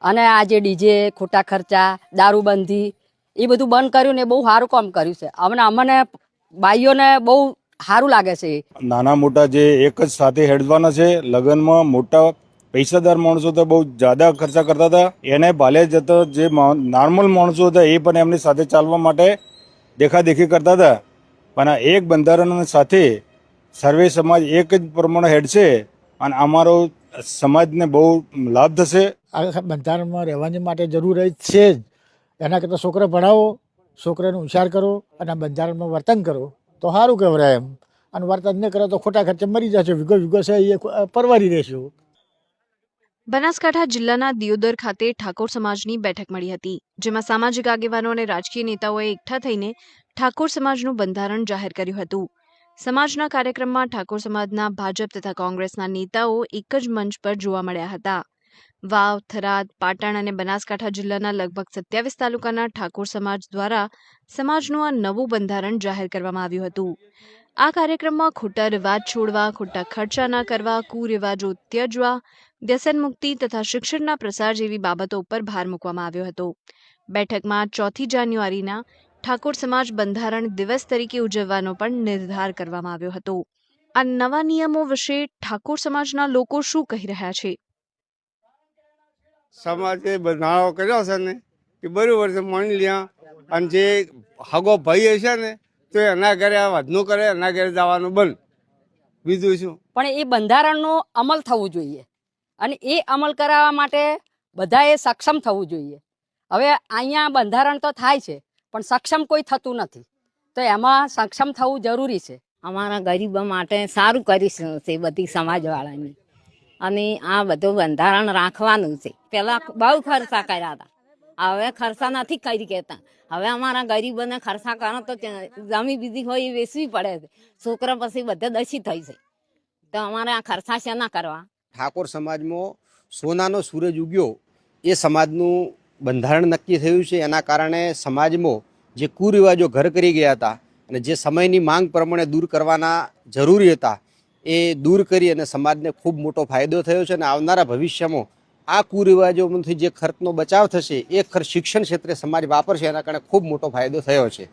અને આ જે ડીજે ખોટા ખર્ચા દારૂબંધી એ બધું બંધ કર્યું ને બહુ સારું કામ કર્યું છે. અમને બાઈઓને બહુ સારું લાગે છે. નાના મોટા જે એક જ સાથે હેડવાના છે. લગ્નમાં મોટા પૈસાદાર માણસો તો બહુ જ્યાદા ખર્ચા કરતા હતા, એને ભાલે જતા જે નોર્મલ માણસો હતા એ પણ એમની સાથે ચાલવા માટે દેખાદેખી કરતા હતા. પણ આ એક બંધારણ સાથે સર્વે સમાજ એક જ પ્રમાણે હેડશે અને અમારો સમાજને બહુ લાભ થશે. આ બંધારણમાં રહેવાની માટે જરૂર જ છે જ. એના કરતાં છોકરા ભણાવો, છોકરાને હોશિયાર કરો અને બંધારણમાં વર્તન કરો તો સારું કહેવાય એમ. અને વર્તન ન કરો તો ખોટા ખર્ચે મરી જશે. વિગો છે એ પરવારી રહેશું. બનાસકાંઠા જિલ્લાના દિયોદર ખાતે ઠાકોર સમાજની બેઠક મળી હતી, જેમાં સામાજિક આગેવાનો અને રાજકીય નેતાઓએ એકઠા થઈને ઠાકોર સમાજનું બંધારણ જાહેર કર્યું હતું. સમાજના કાર્યક્રમમાં ઠાકોર સમાજના ભાજપ તથા કોંગ્રેસના નેતાઓ એક જ મંચ પર જોવા મળ્યા હતા. વાવ, થરાદ, પાટણ અને બનાસકાંઠા જિલ્લાના લગભગ 27 તાલુકાના ઠાકોર સમાજ દ્વારા સમાજનું આ નવું બંધારણ જાહેર કરવામાં આવ્યું હતું. આ કાર્યક્રમમાં ખોટા રિવાજ છોડવા, ખોટા ખર્ચા ન કરવા, કુરિવાજો ત્યજવા, વ્યસન મુક્તિ તથા શિક્ષણના પ્રસાર જેવી બાબતો ઉપર ભાર મૂકવામાં આવ્યો હતો. બેઠકમાં 4 જાન્યુઆરીના ઠાકોર સમાજ બંધારણ દિવસ તરીકે ઉજવવાનો પણ નિર્ધાર કરવામાં આવ્યો હતો. આ નવા નિયમો વિશે ઠાકોર સમાજના લોકો શું કહી રહ્યા છે? સમાજે બંધારો કર્યો છે ને એ બરાબર છે, માની લ્યા. અને જે હગો ભાઈ હશે ને તો એના ઘરે વધનું કરે, એના ઘરે જવાનું બંધ. બીજું શું? પણ એ બંધારણનો અમલ થવું જોઈએ અને એ અમલ કરાવવા માટે બધાએ સક્ષમ થવું જોઈએ. હવે અહીંયા બંધારણ તો થાય છે પણ સક્ષમ કોઈ થતું નથી, તો એમાં સક્ષમ થવું જરૂરી છે. અમારા ગરીબો માટે સારું કરીશું છે બધી સમાજવાળાની, અને આ બધું બંધારણ રાખવાનું છે. પહેલાં બહુ ખર્ચા કર્યા હતા, હવે ખર્ચા નથી કરી કહેતા. હવે અમારા ગરીબોને ખર્ચા કરો તો જમી બીજી હોય એ વેચવી પડે છે. છોકરા પછી બધે દસી થઈ છે, તો અમારે આ ખર્ચા છે ના કરવા. ઠાકોર સમાજમાં સોનાનો સૂરજ ઉગ્યો એ સમાજનું બંધારણ નક્કી થયું છે. એના કારણે સમાજમાં જે કુરિવાજો ઘર કરી ગયા હતા અને જે સમયની માંગ પ્રમાણે દૂર કરવાના જરૂરી હતા એ દૂર કરી અને સમાજને ખૂબ મોટો ફાયદો થયો છે. અને આવનારા ભવિષ્યમાં આ કુરિવાજોમાંથી જે ખર્ચનો બચાવ થશે એ ખર્ચ શિક્ષણ ક્ષેત્રે સમાજ વાપરશે, એના કારણે ખૂબ મોટો ફાયદો થયો છે.